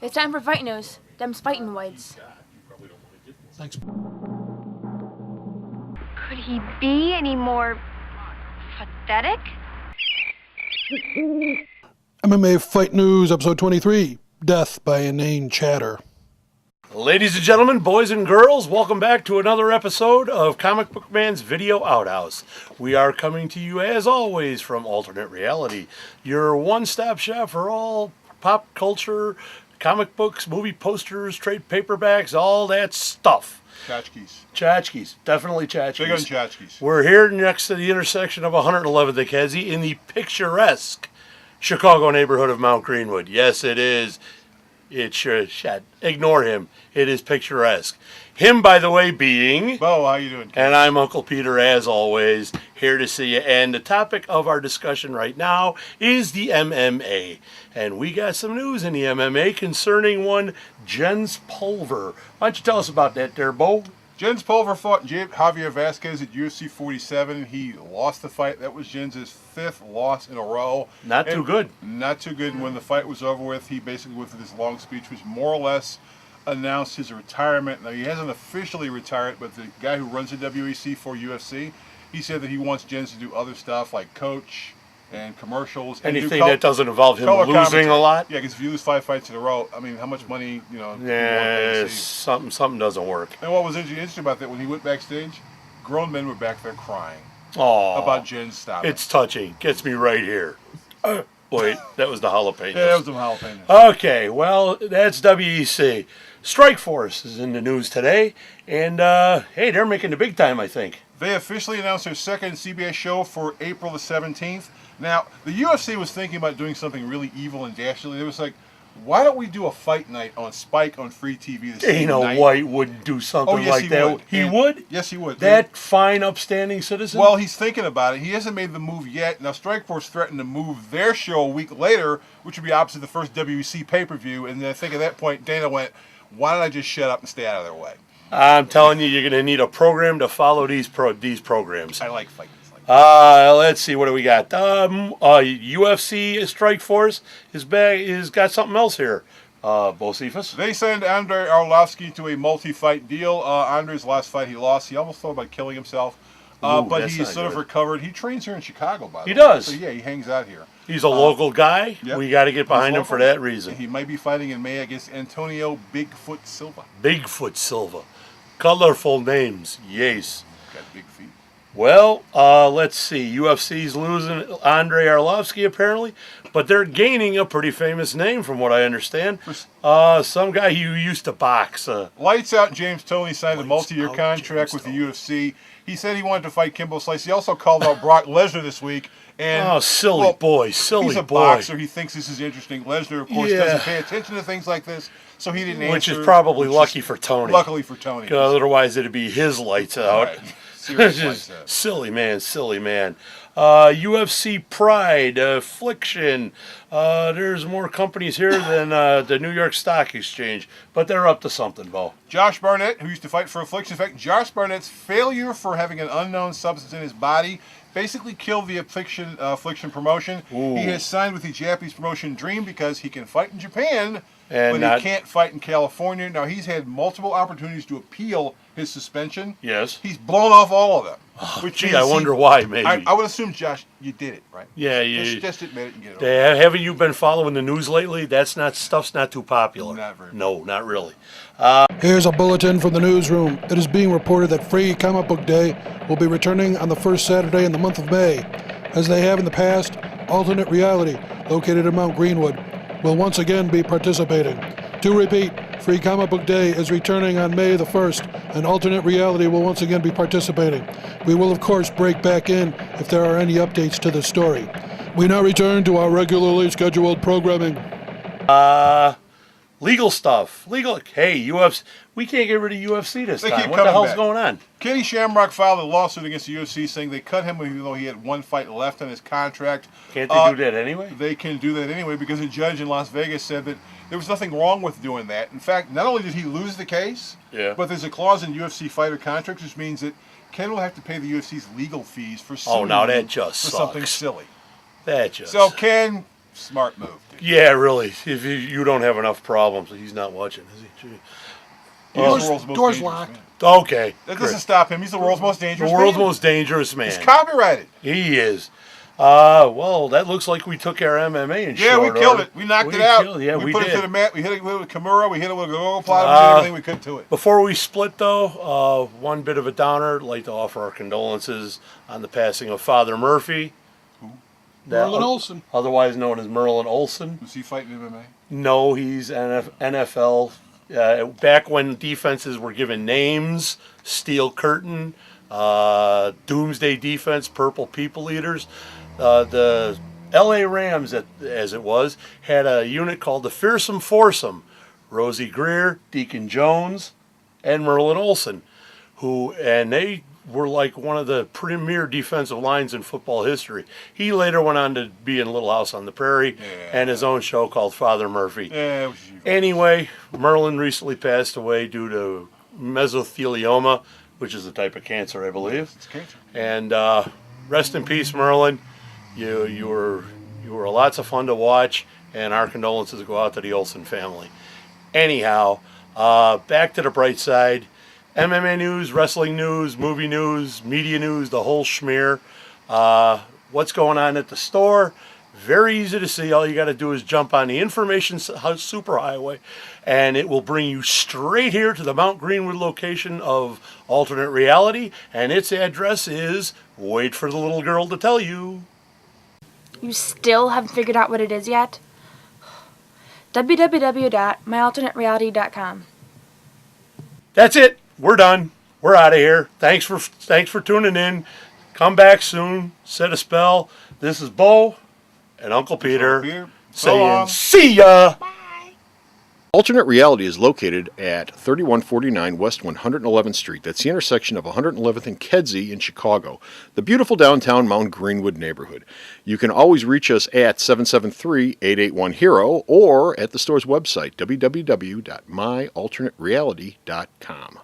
It's time for fight news. Them's fighting whites. Thanks. Could he be any more pathetic? MMA Fight News, Episode 23, Death by Inane Chatter. Ladies and gentlemen, boys and girls, welcome back to another episode of Comicbookmans Video Outhouse. We are coming to you, as always, from Alternate Reality, your one-stop shop for all pop culture, comic books, movie posters, trade paperbacks, all that stuff. Tchotchkes. Definitely tchotchkes. Big on tchotchkes. We're here next to the intersection of 111th and Kedzie in the picturesque Chicago neighborhood of Mount Greenwood. Yes, it is. It sure shot. Ignore him. It is picturesque. Him, by the way, being... Bo, how you doing? And I'm Uncle Peter, as always, here to see you. And the topic of our discussion right now is the MMA. And we got some news in the MMA concerning one Jens Pulvers. Why don't you tell us about that there, Bo? Jens Pulvers fought Javier Vasquez at UFC 47. He lost the fight. That was Jens' fifth loss in a row. Not too good. Not too good. And when the fight was over with, he basically, with this long speech, was more or less announced his retirement. Now, he hasn't officially retired, but the guy who runs the WEC for UFC, he said that he wants Jens to do other stuff like coach and commercials. Anything that doesn't involve him losing a lot? Yeah, because if you lose 5 fights in a row, I mean, how much money, you know? Yeah, something doesn't work. And what was interesting about that, when he went backstage, grown men were back there crying about Jens stopping. It's touching. Gets me right here. Wait, that was the jalapenos. Yeah, that was the jalapenos. Okay, well, that's WEC. Strikeforce is in the news today, and hey, they're making the big time, I think. They officially announced their second CBS show for April the 17th. Now, the UFC was thinking about doing something really evil and dastardly. It was like, why don't we do a fight night on Spike on free TV the same Dana night? White wouldn't do something like that. Would. He would? Yes, he would. That fine, upstanding citizen? Well, he's thinking about it. He hasn't made the move yet. Now, Strikeforce threatened to move their show a week later, which would be opposite the first WEC pay-per-view. And then I think at that point, Dana went, why don't I just shut up and stay out of their way? I'm telling you, you're going to need a program to follow these programs. I like fighting. Let's see, what do we got? UFC Strikeforce is got something else here. Bocepheus. They signed Andrei Arlovski to a multi-fight deal. Andrei's last fight he lost. He almost thought about killing himself. But he's sort of recovered. He trains here in Chicago, by the way. He does. So yeah, he hangs out here. He's a local guy. Yep. We got to get behind him for that reason. He might be fighting in May against Antonio Bigfoot Silva. Bigfoot Silva. Colorful names. Yes. Got big feet. Well, let's see. UFC's losing Andrei Arlovski, apparently, but they're gaining a pretty famous name, from what I understand. Some guy who used to box. Lights Out James Toney signed a multi-year contract with the UFC. He said he wanted to fight Kimbo Slice. He also called out Brock Lesnar this week. And, silly boy. He's a boxer. He thinks this is interesting. Lesnar, of course, doesn't pay attention to things like this, so he didn't answer. Which is probably lucky for Tony. Luckily for Tony. Because otherwise it'd be his lights out. Right. Just silly man. UFC Pride, Affliction. There's more companies here than the New York Stock Exchange, but they're up to something, Bo. Josh Barnett, who used to fight for Affliction. In fact, Josh Barnett's failure for having an unknown substance in his body basically killed the Affliction promotion. Ooh. He has signed with the Japanese promotion Dream because he can fight in Japan, but he can't fight in California. Now, he's had multiple opportunities to appeal his suspension. Yes. He's blown off all of them. I wonder why, maybe. I would assume, Josh, you did it, right? Yeah, just admit it and get it over. Haven't you been following the news lately? Stuff's not too popular. Not very. No, not really. Here's a bulletin from the newsroom. It is being reported that Free Comic Book Day will be returning on the first Saturday in the month of May. As they have in the past, Alternate Reality, located in Mount Greenwood, will once again be participating. To repeat, Free Comic Book Day is returning on May the 1st, and Alternate Reality will once again be participating. We will, of course, break back in if there are any updates to the story. We now return to our regularly scheduled programming. Legal stuff. Hey, UFC. We can't get rid of UFC this time. What the hell's going on? Kenny Shamrock filed a lawsuit against the UFC saying they cut him even though he had one fight left on his contract. Can't they do that anyway? They can do that anyway because a judge in Las Vegas said that there was nothing wrong with doing that. In fact, not only did he lose the case, but there's a clause in UFC fighter contracts which means that Ken will have to pay the UFC's legal fees for suing that just for sucks. something silly. That just. So Ken, smart move. Dude. Yeah, really. If you don't have enough problems, he's not watching, is he? Gee. He's the world's most Door's dangerous locked. man. Okay. That doesn't stop him. He's the world's most dangerous The world's man. most dangerous man. It's copyrighted. He is. Well, that looks like we took our MMA in Yeah, we short killed order. it. We knocked it out. Yeah, we put did. it to the mat. We hit it with Kimura. We hit it with a go plot. We did everything we could to it. Before we split, though, one bit of a downer. I'd like to offer our condolences on the passing of Father Murphy. Merlin Olsen. Otherwise known as Merlin Olsen. Was he fighting MMA? No, he's NFL. Back when defenses were given names, Steel Curtain, Doomsday Defense, Purple People Eaters, the L.A. Rams, as it was, had a unit called the Fearsome Foursome. Rosie Greer, Deacon Jones, and Merlin Olsen, and they were like one of the premier defensive lines in football history. He later went on to be in Little House on the Prairie and his own show called Father Murphy. Yeah. Anyway, Merlin recently passed away due to mesothelioma, which is a type of cancer, I believe. It's cancer. And rest in peace, Merlin. You were lots of fun to watch, and our condolences go out to the Olsen family. Anyhow, back to the bright side. MMA news, wrestling news, movie news, media news, the whole schmear. What's going on at the store? Very easy to see. All you got to do is jump on the Information Superhighway, and it will bring you straight here to the Mount Greenwood location of Alternate Reality, and its address is, wait for the little girl to tell you. You still haven't figured out what it is yet? www.myalternatereality.com. That's it. We're done. We're out of here. Thanks for tuning in. Come back soon. Set a spell. This is Bo and Uncle Peter saying see ya. Alternate Reality is located at 3149 West 111th Street. That's the intersection of 111th and Kedzie in Chicago, the beautiful downtown Mount Greenwood neighborhood. You can always reach us at 773-881-HERO or at the store's website, www.myalternatereality.com.